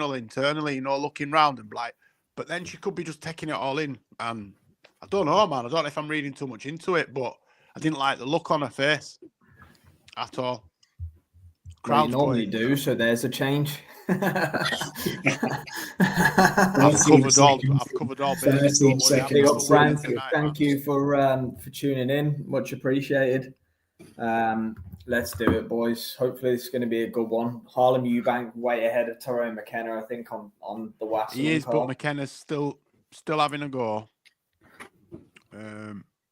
internally, you know, looking round and like, but then she could be just taking it all in. And I don't know, man. I don't know if I'm reading too much into it, but I didn't like the look on her face at all. Well, you normally do, so there's a change. I've covered all bases. Thank you for tuning in. Much appreciated. Let's do it, boys. Hopefully it's going to be a good one. Harlem Eubank way ahead of Tyrone McKenna, I think, on the Watchalong. He is, but McKenna's still having a go.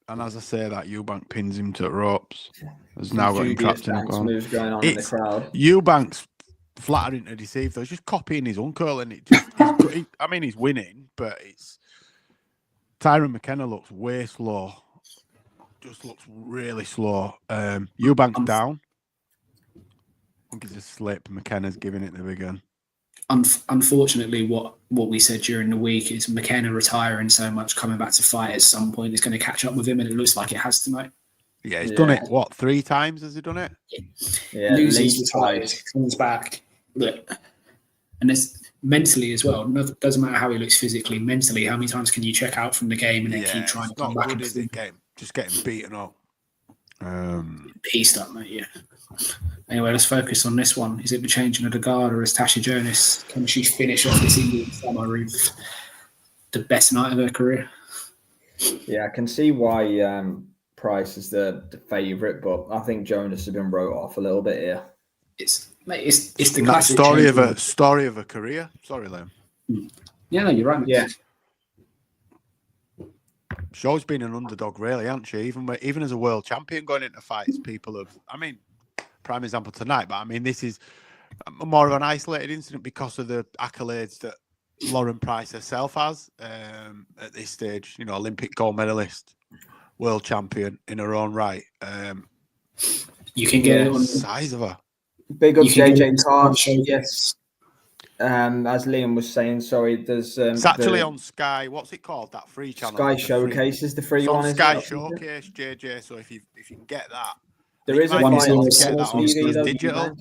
And as I say that, Eubank pins him to the ropes. Has now got him trapped in a corner. Moves going on in the crowd. Eubank's flattering to deceive, though. He's just copying his uncle, and he's winning, but it's Tyrone McKenna looks way slow. Just looks really slow. Eubank's down. I think it's a slip. McKenna's giving it the big gun. Unfortunately, what we said during the week is McKenna retiring so much, coming back to fight at some point is going to catch up with him, and it looks like it has tonight. Yeah, he's done it. What, 3 times has he done it? Yeah, loses, retires, comes back. Look, and there's mentally as well. It doesn't matter how he looks physically. Mentally, how many times can you check out from the game and then keep trying to come back? Good, is it, game? Just getting beaten up. Pieced up, mate. Yeah. Anyway, let's focus on this one. Is it the changing of the guard, or is Natasha Jonas, can she finish off this Indian summer with the best night of her career? Yeah, I can see why Price is the favourite, but I think Jonas has been wrote off a little bit here. It's the classic story of a career. Sorry, Liam. Yeah, no, you're right, mate. Yeah. She's always been an underdog, really, hasn't she? Even as a world champion going into fights, people have. I mean, prime example tonight, but I mean, this is more of an isolated incident because of the accolades that Lauren Price herself has at this stage. You know, Olympic gold medalist, world champion in her own right. You can get it on the size of her. Big up JJ Card. Yes. As Liam was saying, sorry, there's it's actually on Sky. What's it called? That free channel. Sky Showcase is the free one. Sky Showcase, JJ. So if you can get that, there is a fight on digital.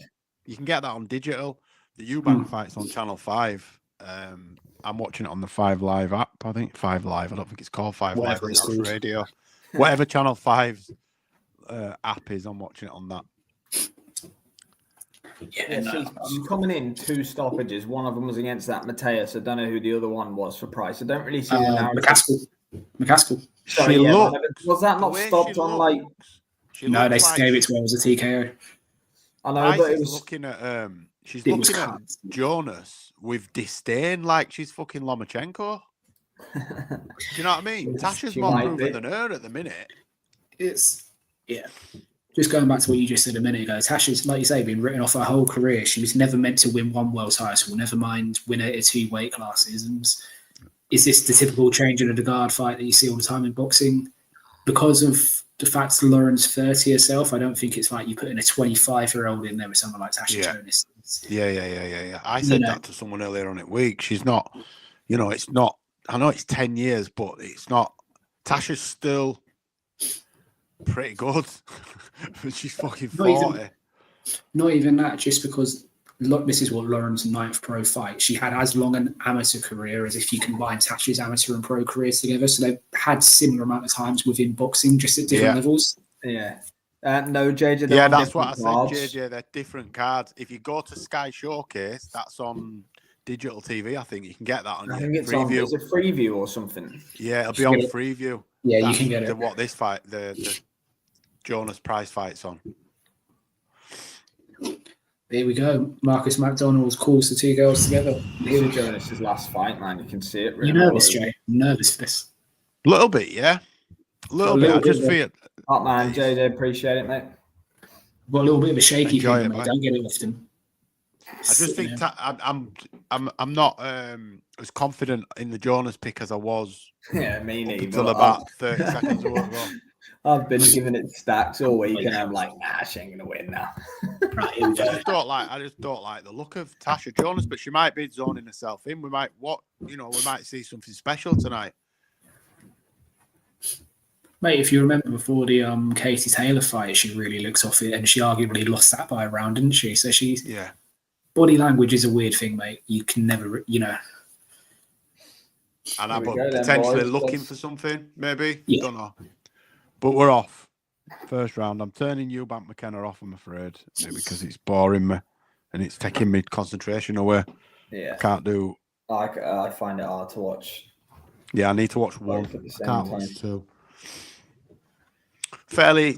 You can get that on digital. The Eubank fight's on Channel 5. I'm watching it on the 5 Live app. I think 5 Live. I don't think it's called 5 Live. It's radio. Whatever Channel 5's app is, I'm watching it on that. Yeah, I'm coming in 2 stoppages. One of them was against that Mateus. I don't know who the other one was for Price. I don't really see the narrative. McCaskill. Sorry, was that not stopped on like? No, they gave it to her as a TKO. I know, but it was looking at she's looking at Jonas with disdain, like she's fucking Lomachenko. Do you know what I mean? Tasha's more proven than her at the minute. Just going back to what you just said a minute ago, Tasha's, like you say, been written off her whole career. She was never meant to win one world title, never mind win it at 2 weight classes. And is this the typical changing of the guard fight that you see all the time in boxing? Because of the fact that Lauren's 30 herself, I don't think it's like you putting a 25-year-old in there with someone like Tasha Jonas. Yeah. I said that to someone earlier on in the week. She's not, it's not, I know it's 10 years, but it's not. Tasha's still pretty good. She's fucking 40. Not even that, just because look, this is what Lauren's 9th pro fight. She had as long an amateur career as if you combine Tasha's amateur and pro careers together. So they've had similar amount of times within boxing, just at different levels. Yeah. No, JJ. Yeah, that's what I said, JJ. They're different cards. If you go to Sky Showcase, that's on digital TV. I think you can get that on. I think it's Freeview. It's a Freeview or something. Yeah, it'll be on Freeview. Yeah, you can get it. What this fight, the Jonas Price fight's on. There we go. Marcus McDonald calls the 2 girls together. Here Jonas's last fight, man. You can see it. Really. You nervous, Jay? I'm nervous for this. A little bit, yeah. A little bit. I just feel. Oh man, JJ, appreciate it, mate. Got a little bit of a shaky feeling, mate. Don't get it often. I just think I'm not as confident in the Jonas pick as I was. Yeah, me neither. Until about 30 seconds ago. I've been giving it stacks all week, and I'm like, nah, she ain't gonna win now. Right, here we go. I just don't like the look of Tasha Jonas, but she might be zoning herself in. We might see something special tonight. Mate, if you remember before the Katie Taylor fight, she really looks off it, and she arguably lost that by a round, didn't she? So she's body language is a weird thing, mate. You can never, you know. And I'm potentially looking for something, maybe. Yeah. Don't know. But we're off. First round. I'm turning Eubank McKenna off, I'm afraid, because it's boring me and it's taking me concentration away. Yeah. I can't do. I find it hard to watch. Yeah, I need to watch one. At the I same can't time. watch two. Fairly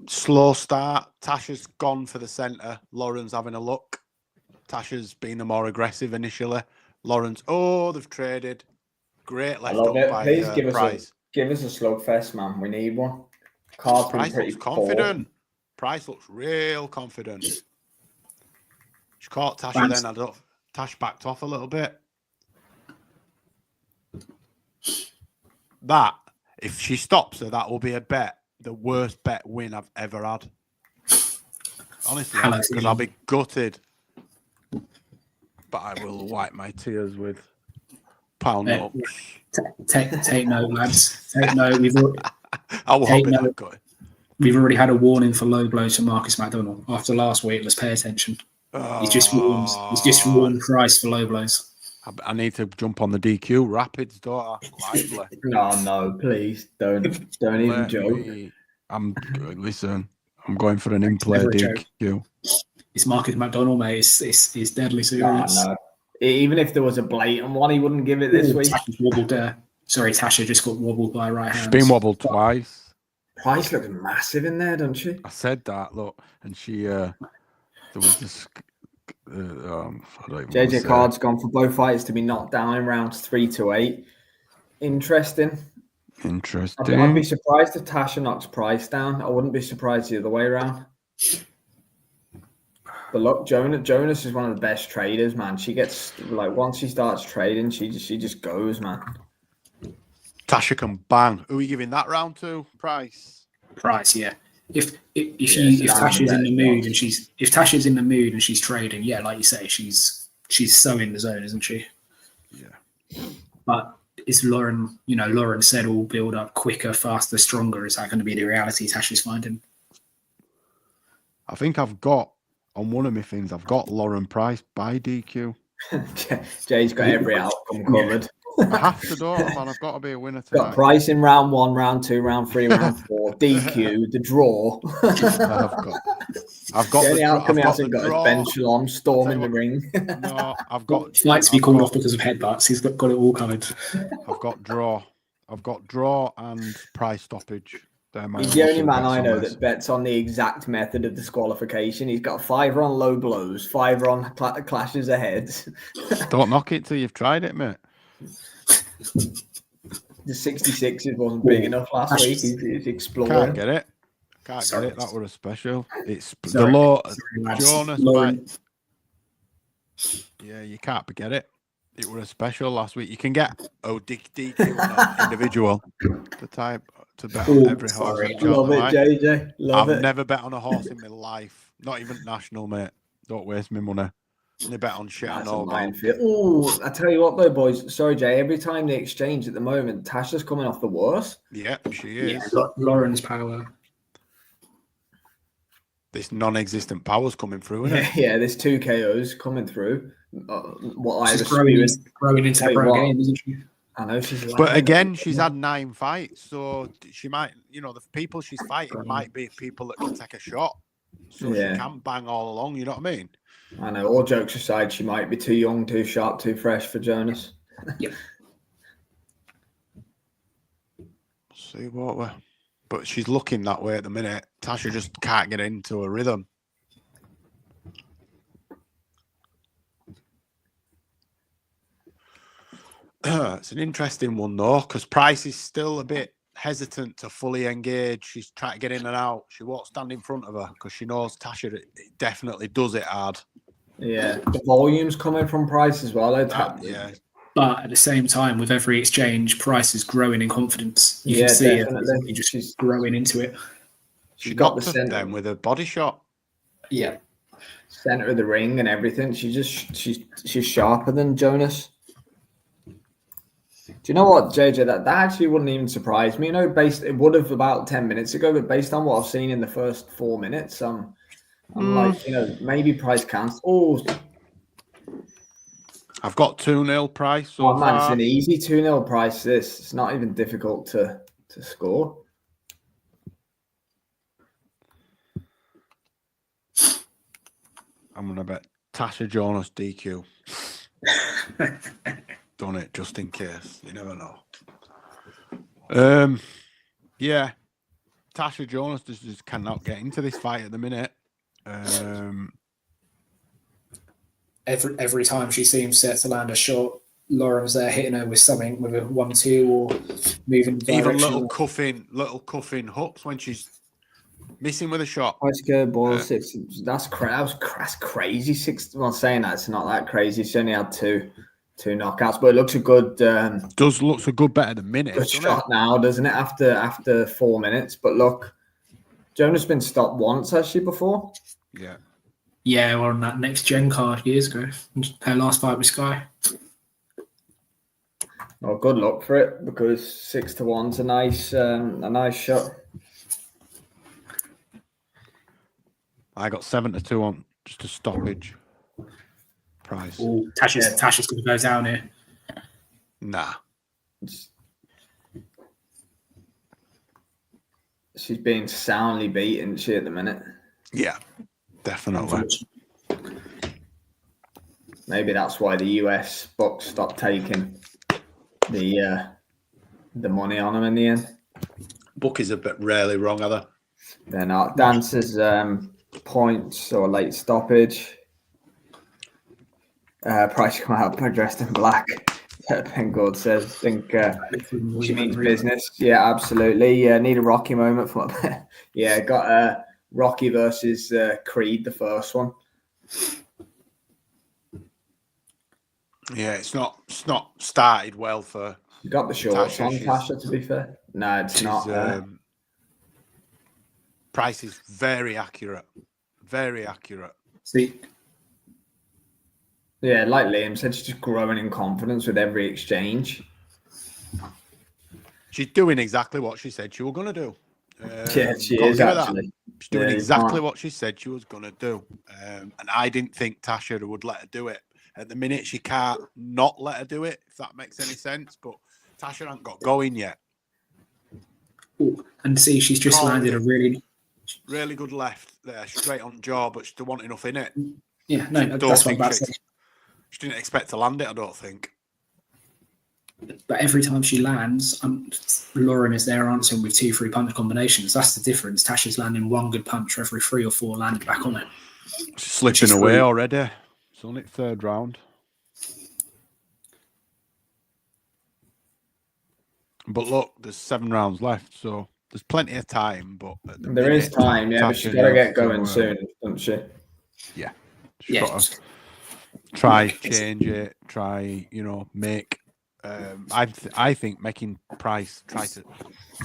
slow start. Tasha's gone for the centre. Lauren's having a look. Tasha's been the more aggressive initially. Lauren's, they've traded. Great left hook by Please Price. give us a slugfest, man. We need one. Card's Price pretty looks confident. Price looks real confident. She caught Tasha then. Tash backed off a little bit. That, if she stops her, that will be a bet. The worst bet win I've ever had. Honestly, because I'll be gutted. But I will wipe my tears with pound notes. Take note, lads. Take note. We've already had a warning for low blows from Marcus McDonald after last week. Let's pay attention. He's just warned Price for low blows. I need to jump on the DQ. Rapids, daughter. Lively. No, please don't even joke. Listen. I'm going for an in-play DQ. It's Marcus McDonald, mate. It's deadly serious. No. Even if there was a blatant one, he wouldn't give it this week. Wobbled there. Sorry, Tasha just got wobbled by right hand. She's been wobbled twice. Price looks massive in there, doesn't she? I said that, look, and she there was this. JJ Card's gone for both fighters to be knocked down in rounds 3 to 8. Interesting. I'd be surprised if Tasha knocks Price down. I wouldn't be surprised the other way around. But look, Jonas is one of the best traders, man. She gets once she starts trading, she just goes, man. Tasha can bang. Who are you giving that round to? Price, yeah. If Tasha's in the mood and she's trading, yeah, like you say, she's so in the zone, isn't she? Yeah. But is Lauren? Lauren said all build up quicker, faster, stronger. Is that going to be the reality Tasha's finding? I think I've got on one of my things. I've got Lauren Price by DQ. Jay's got every outcome covered. I have to do it, man. I've got to be a winner tonight. Got Price in round 1, round 2, round 3, round 4, DQ, the draw. I've got the only outcome he hasn't got draw. is Ben Shalom storming the ring. No, I've got. He likes to be called off because of headbutts. He's got it all covered. I've got draw and Price stoppage. He's the only man I know that bets on the exact method of disqualification. He's got 5 on low blows, 5 on clashes of heads. Don't knock it till you've tried it, mate. The 66s wasn't big enough last week. He's exploring. Can't get it. That was a special. It's the law. Jonas. Yeah, you can't get it. It was a special last week. You can get DQ on individual to type to bet on every horse. Love it, JJ. I've never bet on a horse in my life. Not even national, mate. Don't waste my money. They bet on shit. Oh, I tell you what, though, boys. Sorry, Jay. Every time they exchange at the moment, Tasha's coming off the worst. Yeah, she is. Yeah, Lauren's power. This non-existent power's coming through, isn't it? Yeah, there's 2 KOs coming through. She's growing into the pro game, isn't she? I know she's. But again, she's had 9 fights, so she might. The people she's fighting might be people that can take a shot, so she can bang all along. You know what I mean? I know. All jokes aside, she might be too young, too sharp, too fresh for Jonas. Yeah. See what we're. But she's looking that way at the minute. Tasha just can't get into a rhythm. It's an interesting one, though, because Price is still a bit hesitant to fully engage. She's trying to get in and out. She won't stand in front of her because she knows Tasha definitely does it hard. Yeah, the volume's coming from Price as well. Yeah. But at the same time, with every exchange, Price is growing in confidence. You can see it. She's growing into it. She got the center then with a body shot. Yeah. Center of the ring and everything. She's sharper than Jonas. Do you know what, JJ? That actually wouldn't even surprise me. It would have about 10 minutes ago, but based on what I've seen in the first 4 minutes, I'm like, maybe Price can't. Oh, I've got 2-0 Price so Oh man, far. it's an easy 2-0 Price. This it's not even difficult to score. I'm gonna bet Natasha Jonas DQ. Done it just in case. You never know. Yeah. Natasha Jonas just cannot get into this fight at the minute. Every time she seems set to land a shot, Lauren's there hitting her with something, with a 1-2 or moving direction. Even little cuffing hooks when she's missing with a shot. Let's go, ball 6. That's crazy. 6. Well, saying that, it's not that crazy. She only had two knockouts, but it looks a good. Does looks a good bet at the minute. Good shot now, doesn't it? After 4 minutes, but look, Jonas been stopped once, has she before? Yeah. Yeah, well, on that next gen card years ago, her last fight with Sky. Well, good luck for it, because 6-1's a nice shot. I got 7-2 on just a stoppage Price. Oh, Tasha's going to go down here. Nah. She's being soundly beaten, isn't she, at the minute? Yeah, definitely. Maybe that's why the US books stopped taking the money on them in the end. Bookies are but rarely wrong, are they? They're not. Dancers points or late stoppage. Price come out dressed in black. Pengold says, I think she means business. Yeah, absolutely. Yeah, need a Rocky moment for my yeah, got Rocky versus Creed, the first one. Yeah, it's not started well for. You got the shorts on, Tasha, Tasha, to be fair. No, it's not. Price is very accurate. Very accurate. See, yeah, like Liam said, she's just growing in confidence with every exchange. She's doing exactly what she said she was going to do. Yeah, she is actually. She's doing exactly what she said she was going to do. And I didn't think Tasha would let her do it. At the minute, she can't not let her do it, if that makes any sense. But Tasha hasn't got going yet. Ooh, and see, she's just landed a really good left there, straight on jaw, but she didn't want enough in it. Yeah, no, that's what I'm about to say. She didn't expect to land it, I don't think. But every time she lands, Lauren is there answering with 2-3 punch combinations. That's the difference. Tasha's landing one good punch for every 3 or 4 landed back on it. She's slipping away already. It's only 3rd round. But look, there's 7 rounds left, so there's plenty of time. But there is time, yeah, but she's got to get going soon, doesn't she? Yeah. She's got to try, change it, try, make. I think making Price try to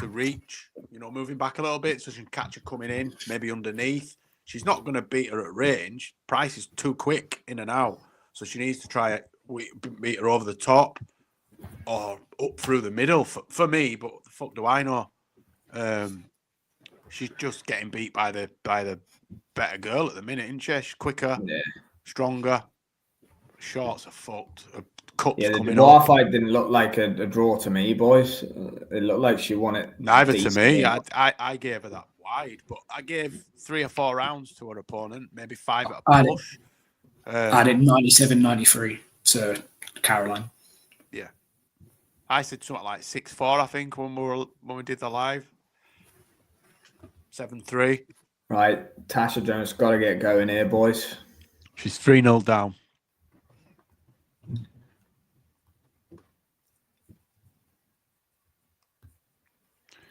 reach, moving back a little bit so she can catch her coming in, maybe underneath. She's not going to beat her at range. Price is too quick in and out. So she needs to try it, beat her over the top or up through the middle for me. But the fuck do I know? She's just getting beat by the better girl at the minute, isn't she? She's quicker, stronger. Shorts are fucked. Cups the war fight didn't look like a draw to me, boys. It looked like she won it. Neither to me. I gave her that wide, but I gave 3 or 4 rounds to her opponent, maybe 5 at a push. I did 97-93, so Caroline. Yeah. I said something like 6-4, I think, when we did the live. 7-3. Right, Tasha Jonas got to get going here, boys. She's 3-0 down.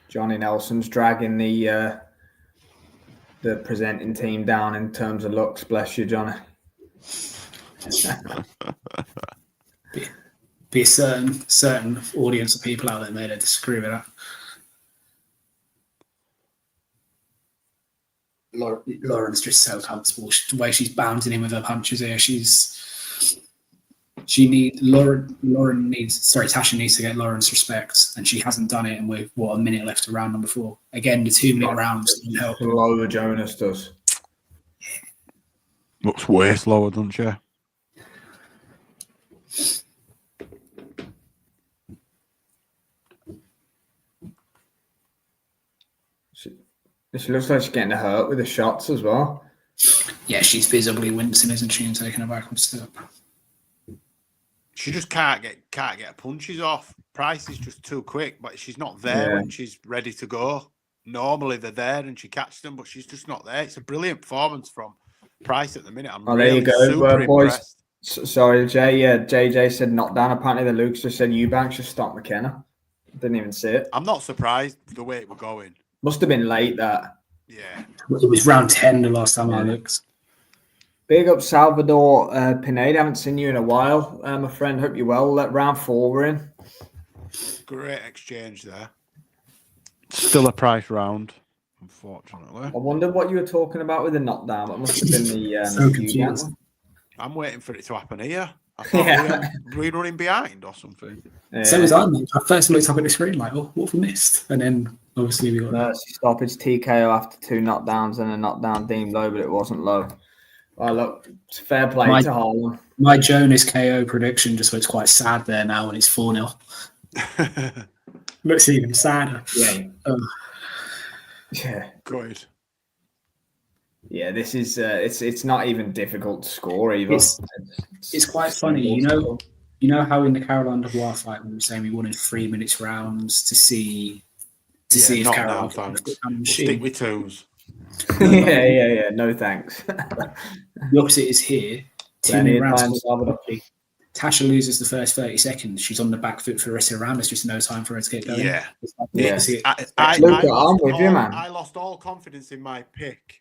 Johnny Nelson's dragging the presenting team down in terms of looks. Bless you, Johnny. Be a certain audience of people out there may disagree with that. Lauren's just so comfortable. The way she's bouncing in with her punches here, Tasha needs to get Lauren's respect, and she hasn't done it. And with a minute left to round number 4. Again, the 2-minute rounds didn't help. Lower Jonas does. Looks way slower, doesn't she? She looks like she's getting hurt with the shots as well. Yeah, she's visibly wincing, isn't she, and taking a backward step. She just can't get punches off. Price is just too quick, but she's not there when she's ready to go. Normally they're there and she catches them, but she's just not there. It's a brilliant performance from Price at the minute. I'm really super impressed. Sorry, Jay. Yeah, JJ said knockdown. Apparently, the Luke's just said Eubanks just stopped McKenna. Didn't even see it. I'm not surprised the way it was going. Must have been late, that. Yeah. It was round 10 the last time I looked. Big up Salvador Pineda. Haven't seen you in a while, my friend. Hope you're well. Round 4 we're in. Great exchange there. Still a Price round, unfortunately. I wonder what you were talking about with the knockdown. It must have been the so confused. I'm waiting for it to happen here. I thought we're running behind or something. Yeah. So was I. I first looked up at the screen like, oh, what have we missed? And then obviously we got mercy stoppage TKO after 2 knockdowns and a knockdown deemed low, but it wasn't low. Well, look, it's fair play to Harlan. My Jonas KO prediction just looks quite sad there now when it's 4-0. Looks even sadder. Yeah. Good. Yeah, this is it's not even difficult to score either. It's quite funny, you know how in the Caroline Dubois fight we were saying we wanted 3 minutes rounds to see if Caroline we'll stick with 2s. yeah. No thanks. The opposite is here. 2 minute rounds. Tasha loses the first 30 seconds. She's on the back foot for the rest of the round. There's just no time for her to get going. Yeah. I'm with you, man. I lost all confidence in my pick.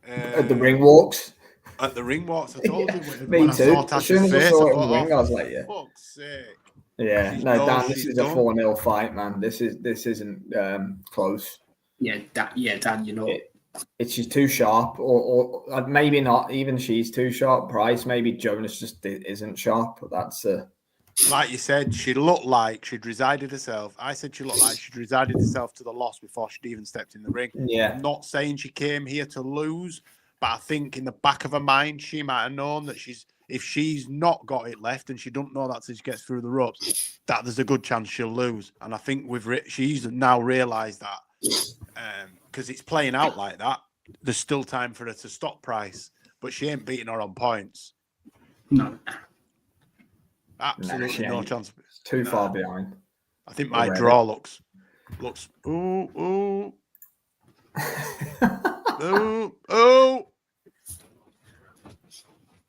At the ring walks? At the ring walks, I told you. Me too. As soon as I saw it in the ring, I was like, fuck's sake. Yeah, Dan, this is a 4-0 fight, man. This isn't close. Yeah, Dan, you're not. She's too sharp, or maybe not even she's too sharp. Price, maybe Jonas just isn't sharp. That's like you said, she looked like she'd resided herself. I said she looked like she'd resided herself to the loss before she'd even stepped in the ring. Yeah. I'm not saying she came here to lose, but I think in the back of her mind, she might have known that if she's not got it left and she don't know that till she gets through the ropes, that there's a good chance she'll lose. And I think she's now realised that. Because it's playing out like that. There's still time for her to stop Price, but she ain't beating her on points. No. Absolutely no chance. Too far behind. I think my draw looks ooh. ooh.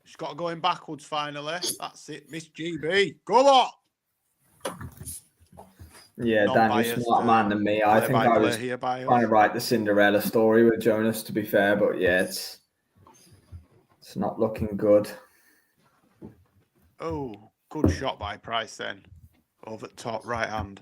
She's got to go in backwards finally. That's it, Miss GB. Go on. Yeah, Dan, you're a smart man than me. I think I was trying to write the Cinderella story with Jonas, to be fair, but yeah, it's not looking good. Oh, good shot by Price then. Over the top right hand.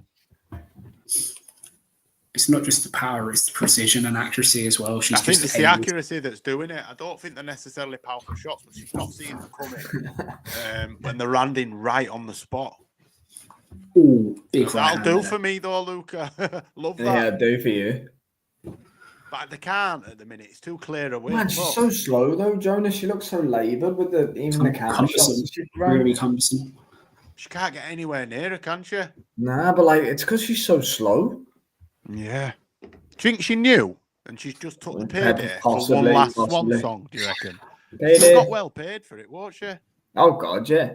It's not just the power, it's the precision and accuracy as well. I think it's the accuracy that's doing it. I don't think they're necessarily powerful shots, but she's not seeing them coming when they're landing right on the spot. Ooh, big That'll do for me though, Luca. Love that. Yeah, do for you. But they can't at the minute. It's too clear away. Man, she's so slow though, Jonas. She looks so laboured with the counter shots. Really cumbersome. She can't get anywhere near her, can she? Nah, but it's because she's so slow. Yeah. Do you think she knew? And she's just took the payday for one last swan song, do you reckon? She got well paid for it, won't she? Oh, God, yeah.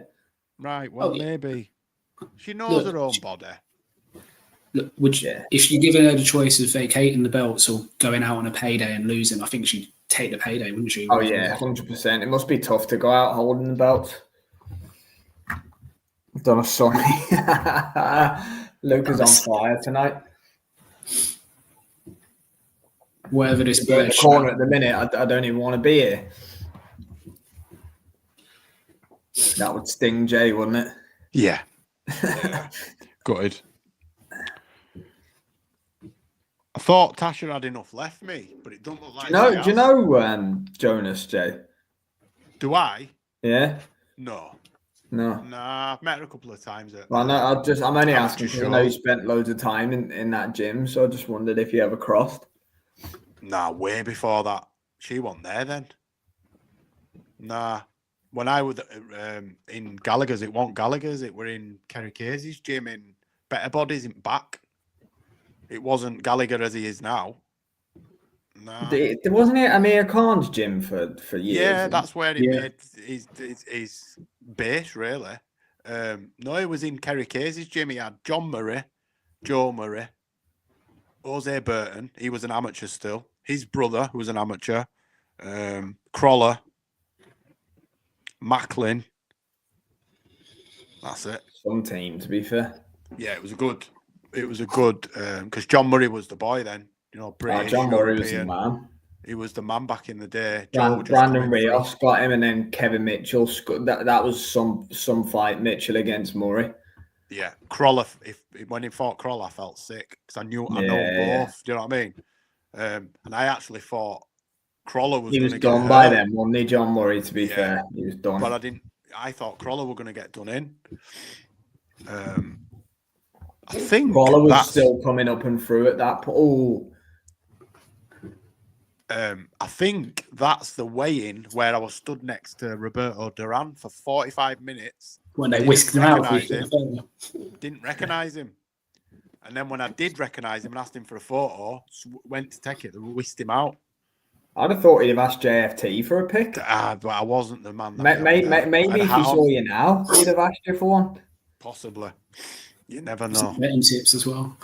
Right, well, maybe. She knows her own body. Look, if you're giving her the choice of vacating the belts or going out on a payday and losing, I think she'd take the payday, wouldn't she? Oh, yeah, 100%. It must be tough to go out holding the belt. I've done a sorry. Luca's on fire tonight. Whatever this in the corner at the minute, I don't even want to be here. That would sting Jay, wouldn't it? Yeah. Good. I thought Tasha had enough left me, but it don't look like. Do you know Jonas, Jay? Do I? Yeah. No. Nah, I've met her a couple of times. Well, no, I'm only asking because I know you spent loads of time in that gym, so I just wondered if you ever crossed. Nah, way before that. She wasn't there then. Nah. When I was in Gallagher's, it wasn't Gallagher's. It were in Kerry Casey's gym in Better Bodies in back. It wasn't Gallagher as he is now. Nah. Wasn't it Amir Khan's gym for years? Yeah, that's where he made his base, really. No, he was in Kerry Case's gym. He had John Murray, Joe Murray, Jose Burton. He was an amateur still. His brother, who was an amateur. Crawler. Macklin. That's it. Some team, to be fair. Yeah, it was a good because John Murray was the boy then. You know, British. John Murray European. was the man. He was the man back in the day. Brandon Rios got him, and then Kevin Mitchell. That was some fight. Mitchell against Murray. Yeah, Crawler. When he fought Crawler, I felt sick because I know both. Do you know what I mean? And I actually thought Crawler was. He was done by then, wasn't he, John Murray? To be fair, he was done. But I thought Crawler were going to get done in. I think Crawler was still coming up and through at that point. Oh. I think that's the weigh-in where I was stood next to Roberto Duran for 45 minutes. When they whisked him out. Didn't recognise him. And then when I did recognise him and asked him for a photo, went to take it, they whisked him out. I'd have thought he'd have asked JFT for a pic. But I wasn't the man. Maybe if he saw you now, he'd have asked you for one. Possibly. You never know. Betting tips as well.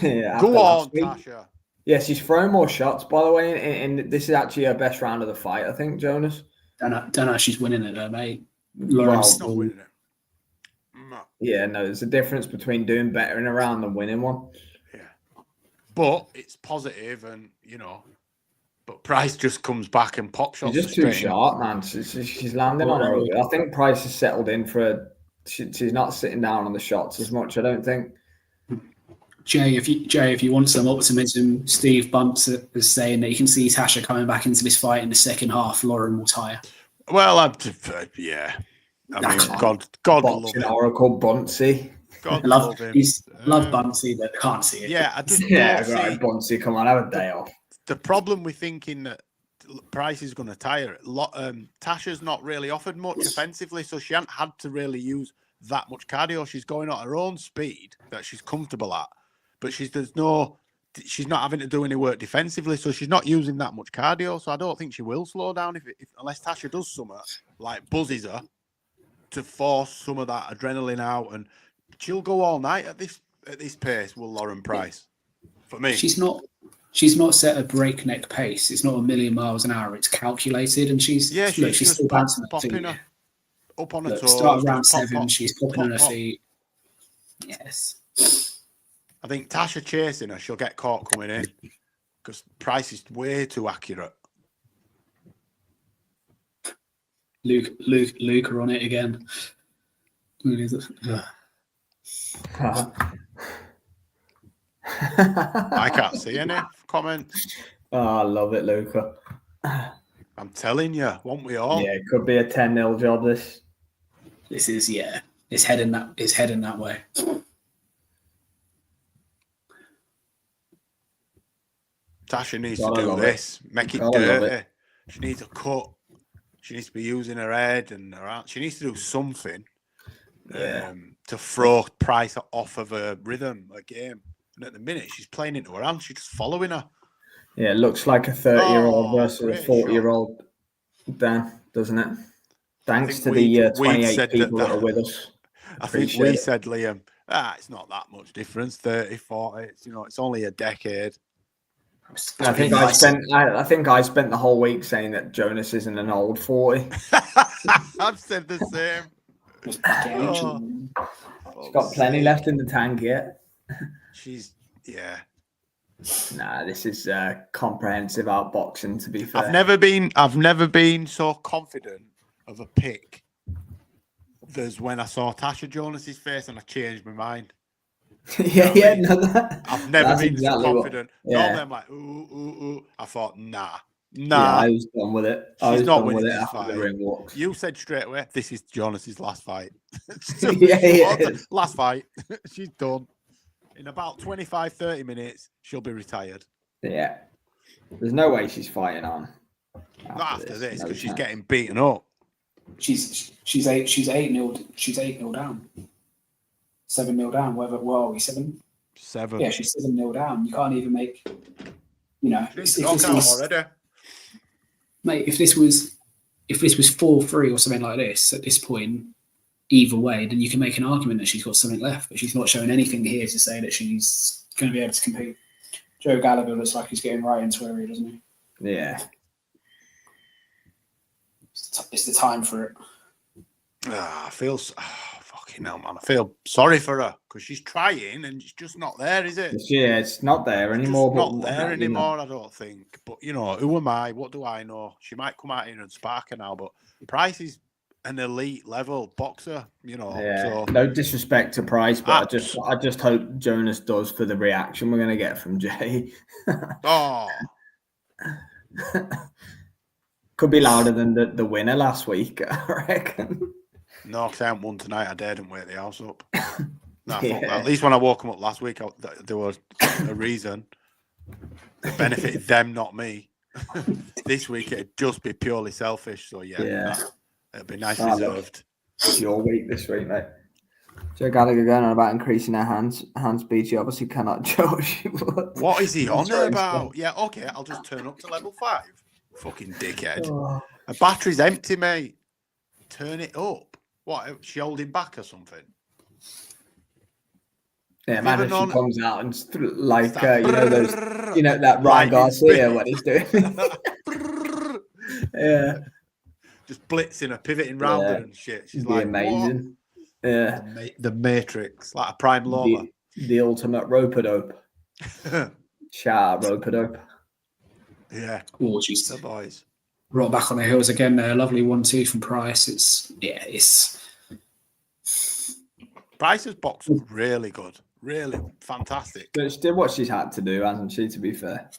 Yeah, go on, Tasha. Yes, she's throwing more shots, by the way, and this is actually her best round of the fight, I think, Jonas. Don't know if she's winning it, though, mate. Lauren's not winning it. No. Yeah, no, there's a difference between doing better in a round than winning one. Yeah. But it's positive and, but Price just comes back and pop shots. She's just too sharp, man. She's landing on her. I think Price has settled in for she's not sitting down on the shots as much, I don't think. Jay, if you want some optimism, Steve Bumps is saying that you can see Tasha coming back into this fight in the second half. Lauren will tire. Well, yeah. I mean, God love him. Oracle Bunsey. God love him. Love Bunsey, but can't see it. Yeah, I just right, Bunsey, come on, have a day off. The problem with thinking that Price is going to tire, Tasha's not really offered much offensively, so she hasn't had to really use that much cardio. She's going at her own speed that she's comfortable at. But she's not having to do any work defensively, so she's not using that much cardio. So I don't think she will slow down unless Tasha does something like buzzes her to force some of that adrenaline out, and she'll go all night at this pace. Will Lauren Price? For me, she's not set a breakneck pace. It's not a million miles an hour. It's calculated, and she's still bouncing popping her up on her toes. Start around 7. She's popping on her feet. Yes. I think Tasha chasing her, she'll get caught coming in because Price is way too accurate. Luke are on it again. I can't see any comments. Oh, I love it, Luca. I'm telling you, won't we all? Yeah, it could be a 10-0 job. This is it's heading that way. Tasha needs to do this, make it dirty. She needs a cut. She needs to be using her head and her arm. She needs to do something to throw Price off of her rhythm, her game. And at the minute, she's playing into her hand. She's just following her. Yeah, it looks like a 30-year-old versus a 40-year-old, Dan, doesn't it? Thanks to the 28 people that are with us. I think we said, Liam, it's not that much difference, 30, 40. It's only a decade. I think I spent the whole week saying that Jonas isn't an old 40. I've said the same. She's got plenty left in the tank yet. Nah, this is comprehensive outboxing, to be fair. I've never been so confident of a pick as when I saw Natasha Jonas's face and I changed my mind. I've never been so confident. Normally I'm like, ooh. I thought, nah. I was done with it. She's not winning it this fight. The ring walk. You said straight away, this is Jonas's last fight. Last fight. She's done. In about 25, 30 minutes, she'll be retired. Yeah. There's no way she's fighting on. Not after this, because she's getting beaten up. She's 8-0 down. 7-0 down. Where are we? 7? 7. Yeah, she's 7-0 down. You can't even make. You know, mate, if this was 4-3 or something like this at this point, either way, then you can make an argument that she's got something left, but she's not showing anything here to say that she's going to be able to compete. Joe Gallagher looks like he's getting right into her, doesn't he? Yeah. It's the time for it. I feel fucking hell, man. I feel sorry for her because she's trying and it's just not there, is it? Yeah, it's not there anymore. Not there anymore, I don't think. But you know, who am I? What do I know? She might come out here and spark her now, but Price is an elite level boxer, you know. Yeah. So No disrespect to Price, but I just hope Jonas does for the reaction we're gonna get from Jay. Oh. Could be louder than the winner last week, I reckon. No, because I haven't won tonight. I dared wake the house up. No, at least when I woke them up last week, there was a reason. It benefited them, not me. This week, it'd just be purely selfish. So, yeah. It'd be nice deserved. It's your week this week, mate. Joe Gallagher going on about increasing her hand speed. She obviously cannot judge. What is he on about? Yeah, okay, I'll just turn up to level 5. Fucking dickhead. Oh. A battery's empty, mate. Turn it up. What? She holding back or something? Yeah, imagine if she comes out and like that Ryan Garcia what he's doing. Yeah. Just blitzing her, pivoting round her and shit. She's like amazing. What? Yeah. The Matrix, like a prime Loma. The ultimate rope-a-dope. Shout out rope-a-dope. Yeah. Gorgeous. The boys. Right back on the heels again there. Lovely 1-2 from Price. It's Price's box was really good. Really fantastic. But she did what she's had to do, hasn't she, to be fair?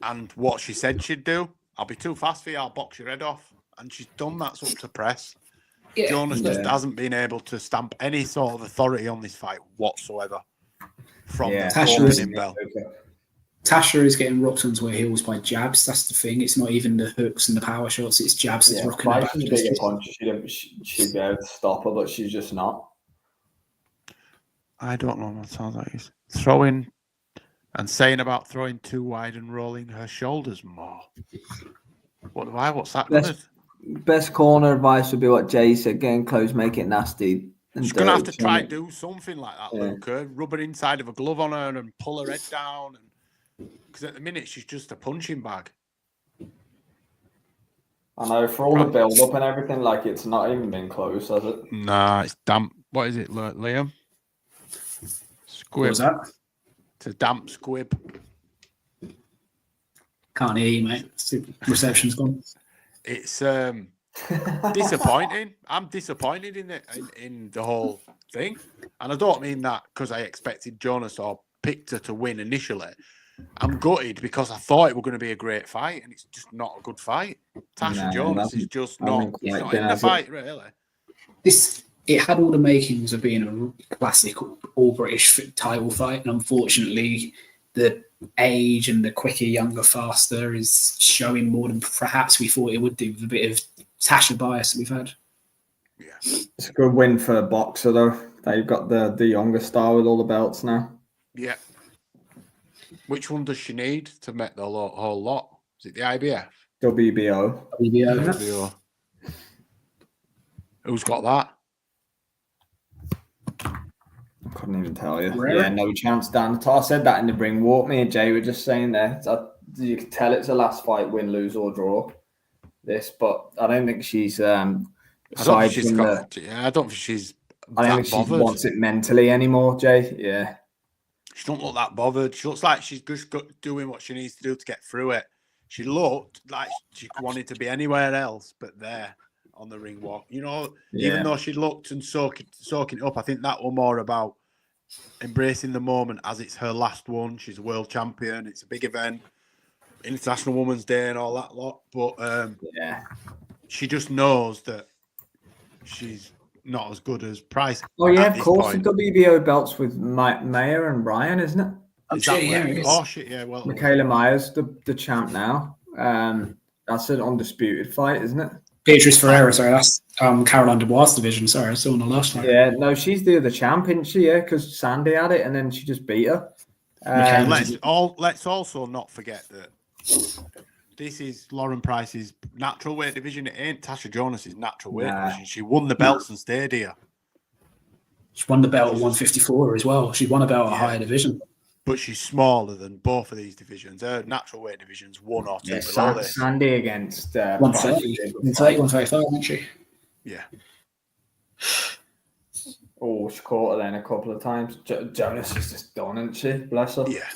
And what she said she'd do. I'll be too fast for you, I'll box your head off. And she's done that up to press. Yeah. Jonas just hasn't been able to stamp any sort of authority on this fight whatsoever. From the opening bell. Tasha is getting rocked onto her heels by jabs. That's the thing. It's not even the hooks and the power shots. It's jabs that's rocking her back. Bigger punch. She'd be able to stop her, but she's just not. I don't know what sounds like. He's throwing and saying about throwing too wide and rolling her shoulders more. What's that? Best corner advice would be what Jay said: getting close, make it nasty. She's going to have to try and do something like that, Luca. Rub her inside of a glove on her and pull her head down. Because at the minute, she's just a punching bag. I know, for all the build-up and everything, like, it's not even been close, has it? Nah, it's damp. What is it, Liam? Squib. What was that? It's a damp squib. Can't hear you, mate. Reception's gone. It's disappointing. I'm disappointed in the whole thing. And I don't mean that because I expected Jonas or picked her to win initially. I'm gutted because I thought it was going to be a great fight, and it's just not a good fight. Tasha Jonas is just not in the fight, really. It had all the makings of being a classic all-British title fight, and unfortunately, the age and the quicker, younger, faster is showing more than perhaps we thought it would do with a bit of Tasha bias that we've had. Yeah, it's a good win for a boxer, though. They've got the younger star with all the belts now. Yeah. Which one does she need to make the whole lot? Is it the IBF? WBO. Who's got that? I couldn't even tell you. Really? Yeah, no chance, Dan. I said that in the ring walk. Me and Jay were just saying there. You can tell it's a last fight, win, lose, or draw. But I don't think she's. I don't think she wants it mentally anymore, Jay. Yeah. She don't look that bothered. She looks like she's just doing what she needs to do to get through it. She looked like she wanted to be anywhere else but there on the ring walk. You know, even though she looked and soaking it up, I think that was more about embracing the moment as it's her last one. She's a world champion. It's a big event. International Women's Day and all that lot. But she just knows that she's not as good as Price. Oh yeah, of course. The WBO belts with Mayer and Ryan, isn't it? Well, Michaela Myers, the champ now. That's an undisputed fight, isn't it? Beatrice Ferreira, sorry, that's Caroline Dubois' division. Sorry, I saw on the last one. Yeah, no, she's the other champ, isn't she? Yeah, because Sandy had it, and then she just beat her. Let's also not forget that this is Lauren Price's natural weight division. It ain't Tasha Jonas' natural weight division. She won the belts and stayed here. She won the belt at 154 as well. She won a belt at a higher division. But she's smaller than both of these divisions. Her natural weight division's 1 or 2 below this. Sandy against 130, 135, isn't she? Yeah. Oh, she caught her then a couple of times. Jonas is just done, isn't she? Bless her. Yeah.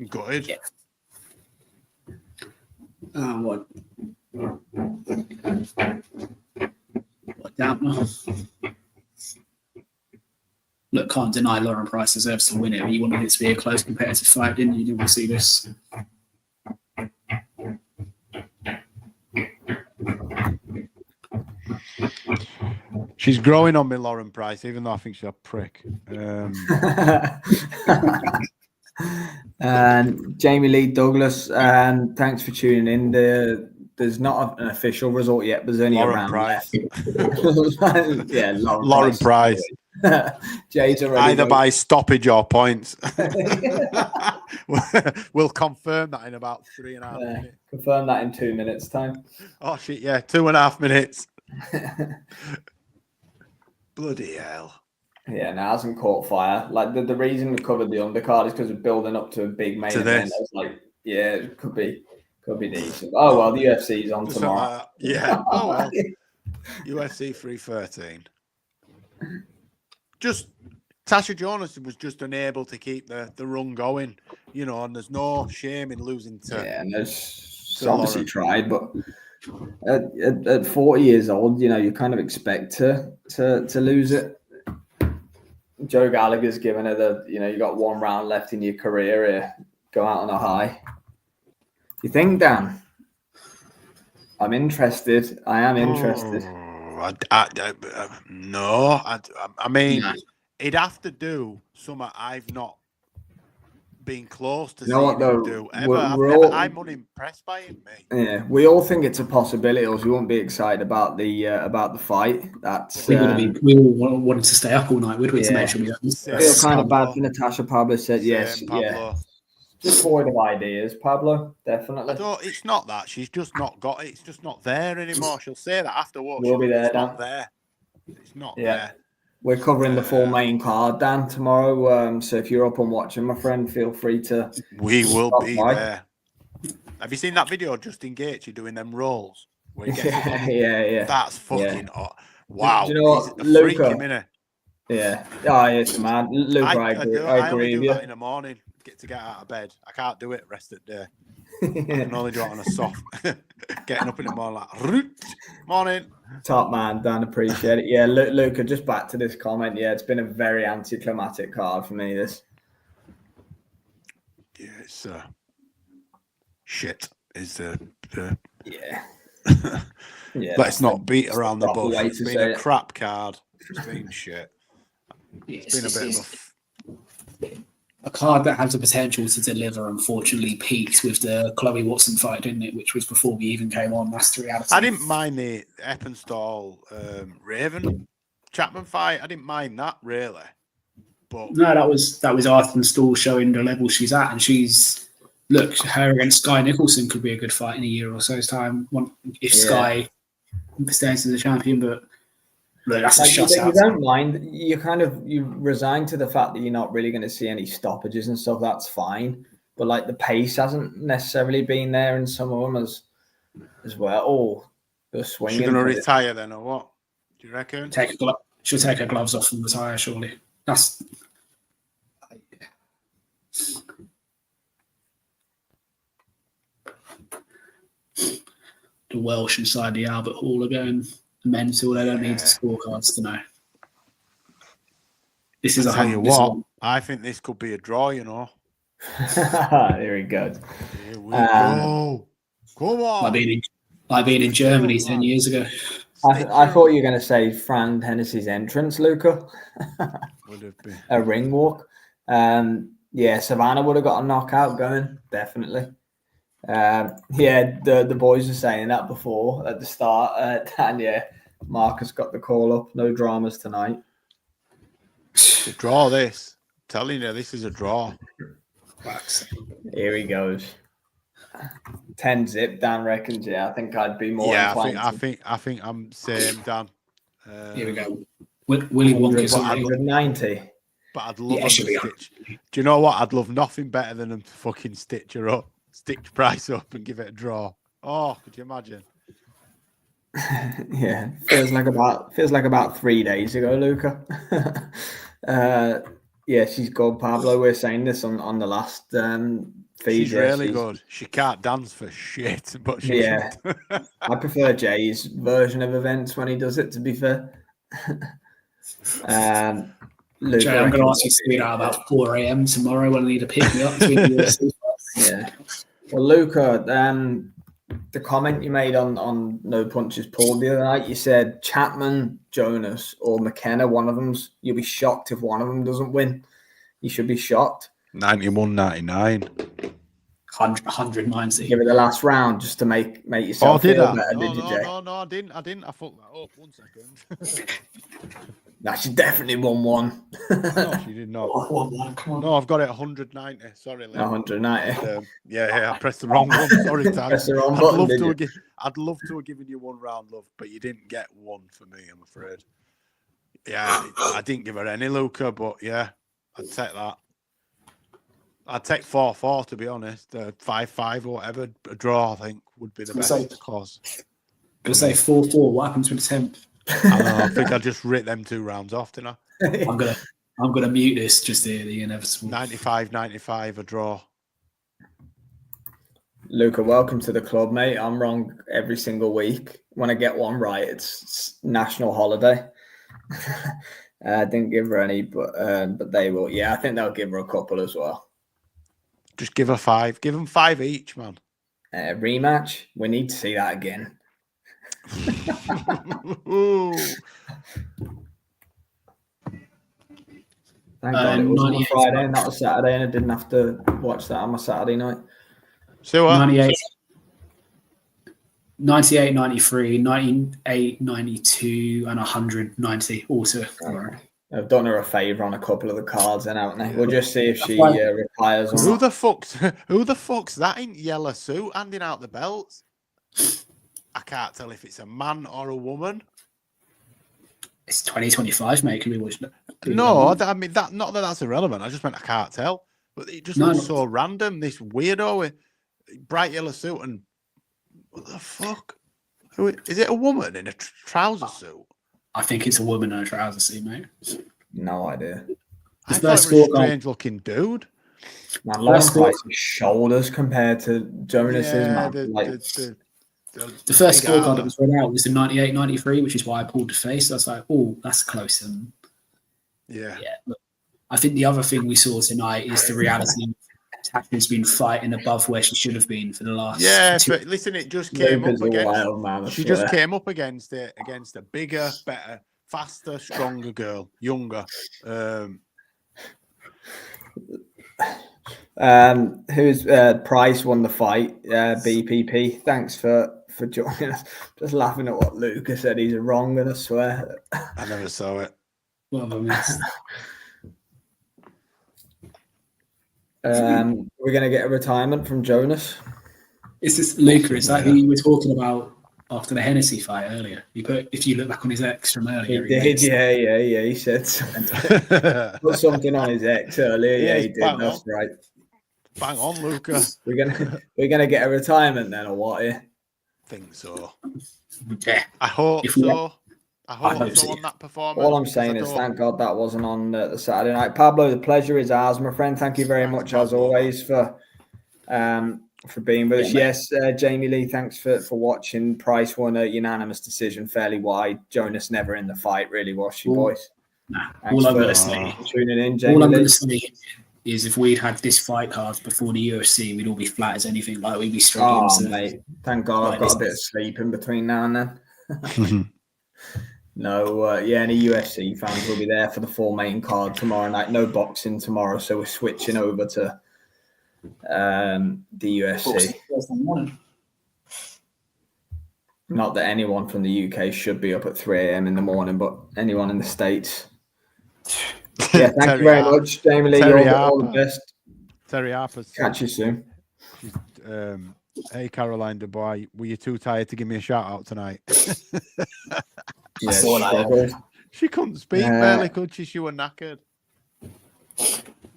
Good. Yeah. What damn. Look, can't deny Lauren Price deserves to win it. You wanted it to be a close competitive fight, didn't you? You didn't want to see this. She's growing on me, Lauren Price, even though I think she's a prick. And Jamie Lee Douglas, thanks for tuning in. There's not an official result yet, but there's only Lauren a round Price. left. Yeah, Lauren Price. Jay's already either by stoppage or points. We'll confirm that in about 3.5 minutes. Confirm that in 2 minutes' time. Oh shit! Yeah, 2.5 minutes. Bloody hell. Yeah, no, it hasn't caught fire. Like the reason we covered the undercard is because we're building up to a big main event. I was like, yeah, it could be decent. Oh well, the UFC's on tomorrow. Yeah. Oh well. UFC 313. Just Tasha Jonas was just unable to keep the run going, and there's no shame in losing to. Yeah, and there's obviously tried, but at 40 years old, you kind of expect to lose it. Joe Gallagher's given her you got 1 round left in your career here. Go out on a high. You think, Dan? I'm interested. I am interested. No. I mean, it'd have to do something I've not been close to seeing him do ever. I'm unimpressed by him, mate. Yeah, we all think it's a possibility, or we won't be excited about the fight. That's we all wanted to stay up all night, would we? To make sure we don't. I feel kind of bad for Natasha. Pablo said yes. Pablo. Yeah. Just void of ideas, Pablo. Definitely. It's not that she's just not got it. It's just not there anymore. She'll say that afterwards. We'll be there, it's Dan. Not there. It's not there. We're covering the full main card, Dan, tomorrow. So if you're up and watching, my friend, feel free to. We will be there. Have you seen that video of Justin Gaethje doing them rolls? Yeah. That's fucking wow. Do you know what, Luca? Yeah. Oh, yes, man. Luca, I agree with you. That in the morning. To get out of bed. I can't do it rest of the day. I can only do it on a soft. Getting up in the morning like, morning. Top man, Dan, appreciate it. Yeah, Luca, just back to this comment. Yeah, it's been a very anticlimactic card for me, this. Yeah, it's shit is the yeah. Let's not beat around the bush. It's been a crap card. It's been shit. It's been a bit of a card that has the potential to deliver, unfortunately, peaked with the Chloe Watson fight, didn't it? Which was before we even came on. That's the reality. I didn't mind the Eppenstall Raven Chapman fight. I didn't mind that really. But no, that was Artenstall showing the level she's at, and her against Sky Nicholson could be a good fight in a year or so's time if Sky stays as a champion, but. Look, that's a shot out. You don't mind. You resign to the fact that you're not really going to see any stoppages and stuff. That's fine. But the pace hasn't necessarily been there in some of them as well. Oh, they're swinging. She's going to retire then, or what? Do you reckon? She'll take her gloves off and retire. Surely. That's. The Welsh inside the Albert Hall are going mental. They don't need the scorecards to know. This is I think this could be a draw, There we go. Here we go. Come on. Like being in Germany 10 years ago. I thought you were going to say Fran Hennessy's entrance, Luca. Would have been a ring walk. Savannah would have got a knockout going, definitely. The boys were saying that before at the start. And Marcus got the call up. No dramas tonight. To draw this. I'm telling you, this is a draw. Here he goes. 10 zip, Dan reckons. Yeah, I think I'd be more inclined. I think I'm same, Dan. Here we go. Willy Wonka's 190. But I'd love them to stitch. Do you know what? I'd love nothing better than them to fucking stitch her up, stitch price up, and give it a draw. Oh, could you imagine? Yeah, feels like about 3 days ago, Luca. Yeah, she's good, Pablo. We're saying this on the last feed. She's really good. She can't dance for shit, but she I prefer Jay's version of events when he does it, to be fair. Luca, Jay, I'm going to ask you to be out about 4 a.m. tomorrow when I need to pick me up. Yeah. Well, Luca, the comment you made on No Punches Pulled the other night, you said Chapman, Jonas, or McKenna, one of them's. You'll be shocked if one of them doesn't win. You should be shocked. 91-99. 190. Give it the last round just to make yourself feel better, did you, Jay? No, I didn't. I fucked that up. 1 second. No, she definitely won one. No, she did not. Come on. No, I've got it 190. Sorry, Liam. 190. Yeah, I pressed the wrong one. Sorry, Tag. Pressed the wrong button, I'd love to have given you 1 round, love, but you didn't get one for me, I'm afraid. Yeah, I didn't give her any, Luca, but yeah, I'd take that. I'd take 4-4, to be honest. 5-5 or whatever. A draw, I think, would be the best cause. Going to say 4-4. What happens with the 10th? I think I just ripped them 2 rounds off, didn't I? I'm gonna mute this just to hear the inevitable. 95-95, a draw. Luca, welcome to the club, mate. I'm wrong every single week. When I get one right, it's national holiday. I didn't give her any, but they will. Yeah, I think they'll give her a couple as well. Just give her 5. Give them 5 each, man. Rematch. We need to see that again. Thank God it was on a Friday and that was Saturday, and I didn't have to watch that on my Saturday night. So what? 98, 93, 98, 92, and 190 also. I've done her a favour on a couple of the cards, then, haven't they? We'll just see if she retires. Who the fuck's that in yellow suit handing out the belts? I can't tell if it's a man or a woman. It's 2025, mate. Can we watch it? No, I mean that. Not that that's irrelevant. I just meant I can't tell. But it just looks so random. This weirdo with bright yellow suit and what the fuck? Is it a woman in a trouser suit? I think it's a woman in a trouser suit, mate. No idea. I thought it was a strange looking dude. Man, long shoulders compared to Jonas's. Man. The first scorecard that was read out was the 98-93, which is why I pulled the face. I was like, oh, that's close. And yeah. Look, I think the other thing we saw tonight is the reality of Tasha's been fighting above where she should have been for the last. Yeah, but listen, it just came up against. She just came up against a bigger, better, faster, stronger girl, younger. Who's Price won the fight? BPP. Thanks for joining us. Just laughing at what Luca said. He's wrong, and I swear. I never saw it. What have I missed? We're gonna get a retirement from Jonas. Is this Luca? Is that who you were talking about after the Hennessy fight earlier? If you look back on his ex from earlier, he did. Yeah. He said something. Put something on his ex earlier. Yeah, he did. That's right. Bang on, Luca. We're gonna get a retirement then, or what? Yeah. Think so. Yeah. I hope so. I hope so on that performance. All I'm saying is thank God that wasn't on the Saturday night. Pablo, the pleasure is ours, my friend. Thank you very much, as always, for being with us. Yes, Jamie Lee, thanks for watching. Price won a unanimous decision, fairly wide. Jonas never in the fight, really, was she, boys? Nah. All I'm going to say, tuning in, Jamie all I'm Lee. going to say is if we'd had this fight card before the UFC, we'd all be flat as anything. Like we'd be struggling. Oh, mate, thank God I've got a bit of sleep in between now and then. No, any UFC fans will be there for the full main card tomorrow night. No boxing tomorrow, so we're switching over to the UFC. Not that anyone from the UK should be up at 3 a.m. in the morning, but anyone in the States. Yeah, thank you very much, Jamie Lee. You're all the best. Terry Harper. Catch you soon. She's, hey, Caroline Dubois, were you too tired to give me a shout out tonight? Yeah, struggled. She couldn't speak barely, could she? She was knackered.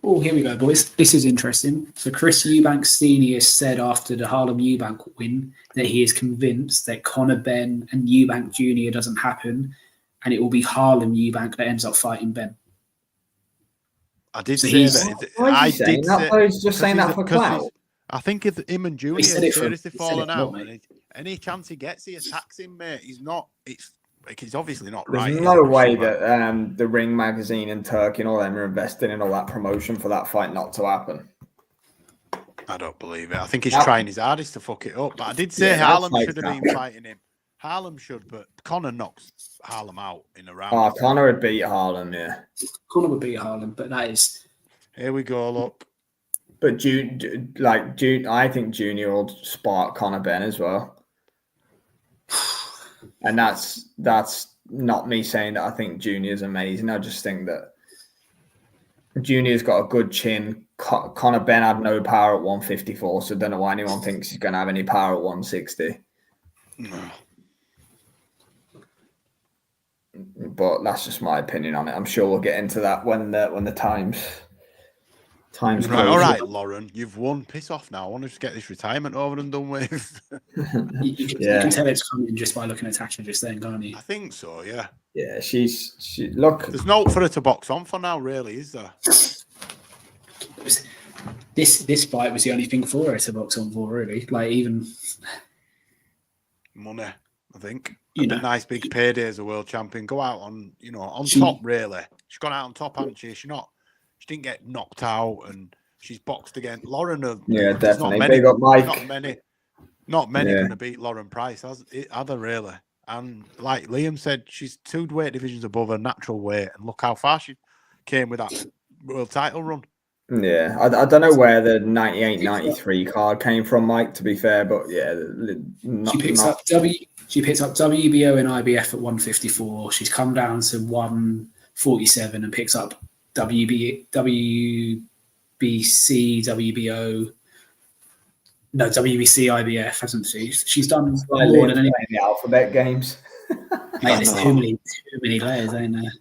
Oh, here we go, boys. This is interesting. So Chris Eubank Senior said after the Harlem Eubank win that he is convinced that Conor Benn and Eubank Jr. doesn't happen, and it will be Harlem Eubank that ends up fighting Ben. I did say that. I did that. He's just saying that for clout. I think if him and Junior have seriously fallen out, and any chance he gets, he attacks him, mate. He's not. It's obviously not right. There's no way that the Ring magazine and Turkey and all them are investing in all that promotion for that fight not to happen. I don't believe it. I think he's trying his hardest to fuck it up. But I did say Harlem should have been fighting him. Harlem should, but Conor knocks Harlem out in a round. Oh, Conor would beat Harlem, yeah. Conor would beat Harlem, but that is. Here we go. Look. But I think Junior will spark Conor Benn as well. And that's not me saying that I think Junior's amazing. I just think that Junior's got a good chin. Conor Benn had no power at 154, so I don't know why anyone thinks he's going to have any power at 160. No. But that's just my opinion on it. I'm sure we'll get into that when the time's right. All right, Lauren, you've won. Piss off now. I want to just get this retirement over and done with. You can tell it's coming just by looking at Tasha just then, can't you? I think so. Yeah. Yeah, she look. There's no for her to box on for now, really, is there? This fight was the only thing for her to box on for, really. Like even money, I think. A nice big payday as a world champion. Go out on top, really. She's gone out on top, hasn't she? She didn't get knocked out, and she's boxed again. Lauren, definitely. Big up, Mike. Not many going to beat Lauren Price, are there really? And like Liam said, she's 2 weight divisions above her natural weight, and look how far she came with that world title run. Yeah, I don't know where the 98-93 card came from, Mike, to be fair, but yeah. She picked up WBO and IBF at 154. She's come down to 147 and picks up WBC, WBO, WBC, IBF, hasn't she? She's done more than any the alphabet games. Mate, there's too many layers, ain't there?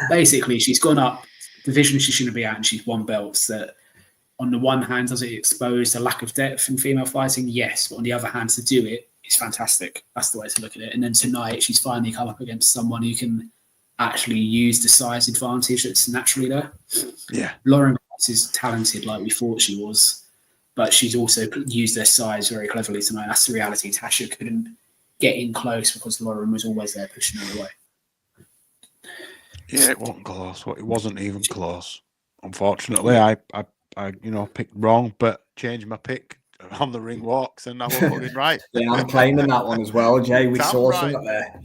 Basically, she's gone up division she shouldn't be at, and she's won belts that, on the one hand, does it expose the lack of depth in female fighting? Yes, but on the other hand, to do it is fantastic. That's the way to look at it. And then tonight, she's finally come up against someone who can actually use the size advantage that's naturally there. Yeah. Lauren Price is talented like we thought she was, but she's also used her size very cleverly tonight. That's the reality. Tasha couldn't get in close because Lauren was always there pushing her away. Yeah, it wasn't close. It wasn't even close. Unfortunately, I picked wrong, but changed my pick on the ring walks, and I was fucking right. Yeah, I'm claiming that one as well, Jay. We saw something there.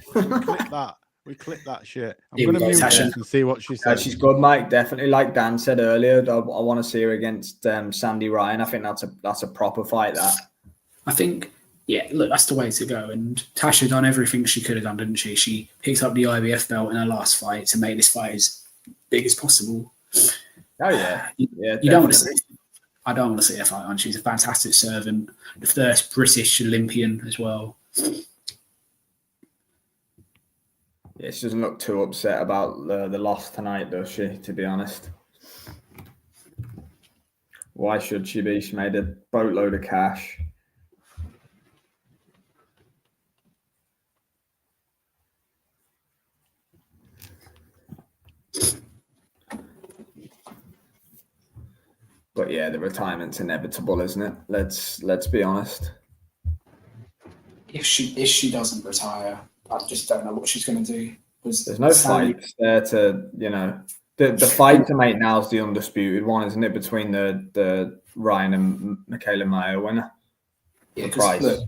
We clipped that shit. I'm going to mute her and see what she says. She's good, Mike. Definitely, like Dan said earlier, I want to see her against Sandy Ryan. I think that's a proper fight. That I think. Yeah, look, that's the way to go. And Tasha done everything she could have done, didn't she? She picked up the IBF belt in her last fight to make this fight as big as possible. Oh yeah, you don't want to see. I don't want to see her fight on. She's a fantastic servant, the first British Olympian as well. Yeah, she doesn't look too upset about the loss tonight, does she? To be honest, why should she be? She made a boatload of cash. But yeah, the retirement's inevitable, isn't it? Let's be honest. If she doesn't retire, I just don't know what she's going to do. There's no fights there to, the fight to make now is the undisputed one, isn't it? Between the Ryan and Michaela Mayer winner. Yeah, because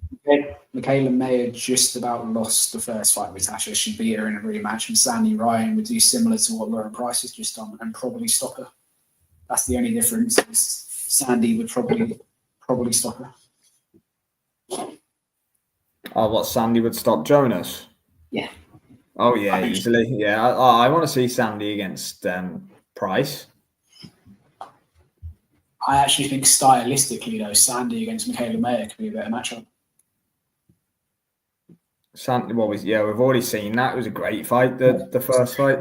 Michaela Mayer just about lost the first fight with Tasha. She beat her in a rematch, and Sandy Ryan would do similar to what Lauren Price has just done and probably stop her. That's the only difference. Sandy would probably stop her. Oh, what, Sandy would stop Jonas? Yeah. Oh, yeah, easily. Yeah, I want to see Sandy against Price. I actually think stylistically, though, Sandy against Michaela Mayer could be a better matchup. Sandy, we've already seen that. It was a great fight, the first fight.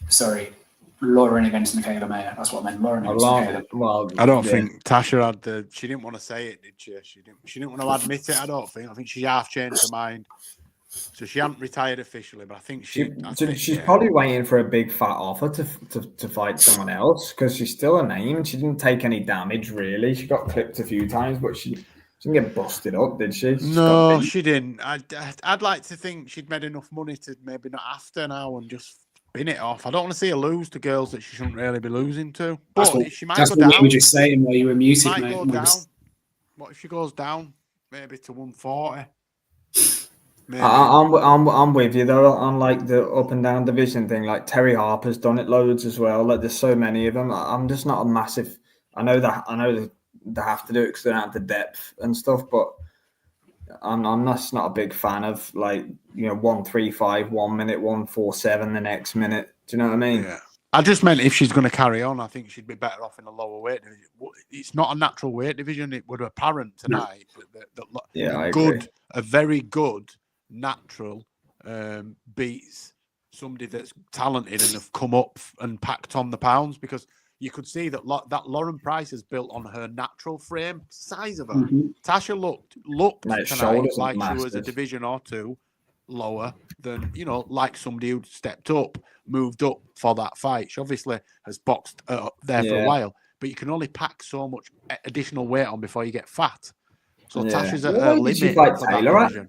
Sorry, Lauren against Michaela Mayer. That's what I meant. Lauren against Michaela. Well, I don't think Tasha had she didn't want to say it, did she? She didn't want to admit it, I don't think. I think she half changed her mind. So she hadn't retired officially, but I think she's probably waiting for a big fat offer to fight someone else, because she's still a name. She didn't take any damage, really. She got clipped a few times, but she didn't get busted up, did she? No, she didn't. I'd like to think she'd made enough money to maybe not after now and just spin it off. I don't want to see her lose to girls that she shouldn't really be losing to. But she might go down. That's what we were just saying while you were muted, might mate. Go down. What if she goes down? Maybe to 140. Maybe. I'm with you though on like the up and down division thing. Like Terry Harper's done it loads as well. Like there's so many of them. I'm just not a massive. I know they have to do it because they don't have the depth and stuff, but I'm just not a big fan of 135 1 minute, 147 the next minute. Do you know what I mean? Yeah. I just meant if she's going to carry on, I think she'd be better off in a lower weight division. It's not a natural weight division. It would apparent tonight that a very good natural beats somebody that's talented and have come up and packed on the pounds, because you could see that Lauren Price is built on her natural frame, size of her. Mm-hmm. Tasha looked tonight like she was a division or two lower than, like somebody who stepped up, moved up for that fight. She obviously has boxed there for a while, but you can only pack so much additional weight on before you get fat. So Tasha's at her limit for that division.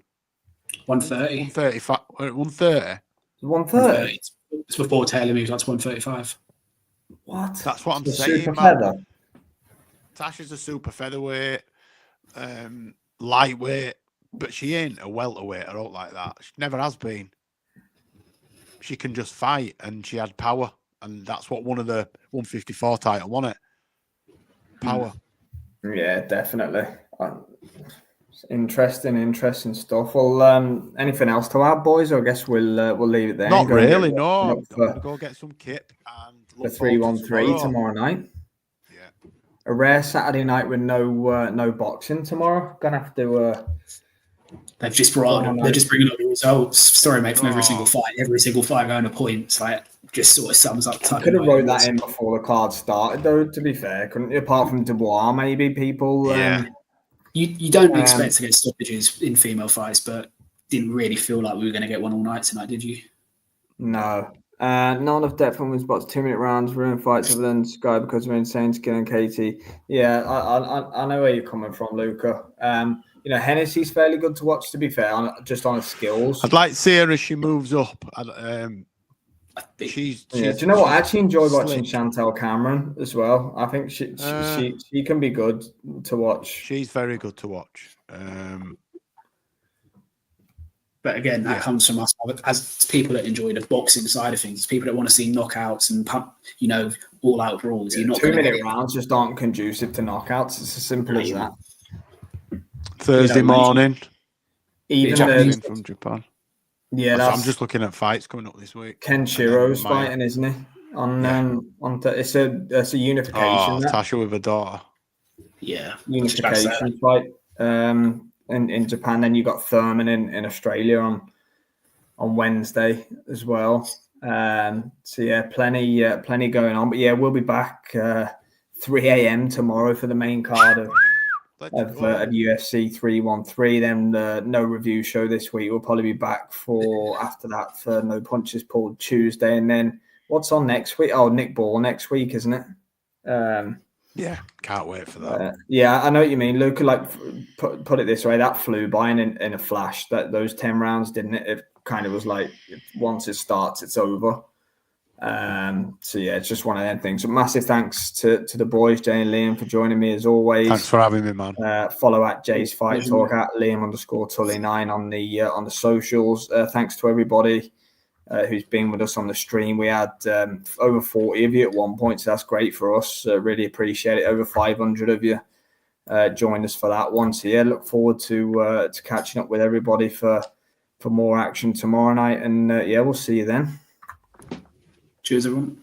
130. 130. 130. It's before Taylor moves up to 135. What? That's what I'm the saying. Super feather. Tasha's a super featherweight, lightweight, but she ain't a welterweight or out like that. She never has been. She can just fight, and she had power, and that's what one of the 154 title won it. Power. Yeah, definitely. Interesting stuff. Well, anything else to add, boys? Or I guess we'll leave it there. Not really, no. I'm going to go get some kip and the 313 tomorrow night. Yeah. A rare Saturday night with no boxing tomorrow. Gonna have to. They're just bringing up the results. Sorry, mate, from every single fight going to points. Like, just sort of sums up. I could have wrote that in before the card started, though. To be fair, couldn't you? Apart from Dubois, maybe people. Yeah. You don't expect to get stoppages in female fights, but didn't really feel like we were going to get one all night tonight, did you? No. None of depth wins box 2-minute rounds, ruined fights other than Sky because of insane skill and Katie. Yeah, I know where you're coming from, Luca. Hennessy's fairly good to watch, to be fair, just on her skills. I'd like to see her as she moves up. She's do you know what? I actually enjoy watching Chantel Cameron as well. I think she can be good to watch. She's very good to watch. But again, that comes from us as people that enjoy the boxing side of things, people that want to see knockouts and all-out brawls. You're not 2-minute rounds just aren't conducive to knockouts. It's as simple as that. Thursday morning, even from Japan. Yeah, I'm just looking at fights coming up this week. Ken Shiro's fighting, isn't he? It's a unification. Tasha with her daughter. Yeah, unification fight. In Japan, then you got Thurman in Australia on Wednesday as well. So yeah, plenty going on. But yeah, we'll be back 3 a.m. tomorrow for the main card of UFC 313. Then no review show this week. We'll probably be back after that for No Punches Pulled Tuesday. And then what's on next week? Oh, Nick Ball next week, isn't it? Yeah, can't wait for that. Yeah, I know what you mean, Luca. Like, put it this way, that flew by in a flash. Those 10 rounds, didn't it? It kind of was like, once it starts, it's over. So yeah, it's just one of them things. So massive thanks to the boys, Jay and Liam, for joining me as always. Thanks for having me, man. Follow at Jay's Fight Talk at Liam_Tully9 on the socials. Thanks to everybody who's been with us on the stream. We had over 40 of you at one point, so that's great for us. Really appreciate it. Over 500 of you joined us for that one. So yeah, look forward to catching up with everybody for more action tomorrow night. And yeah, we'll see you then. Cheers, everyone.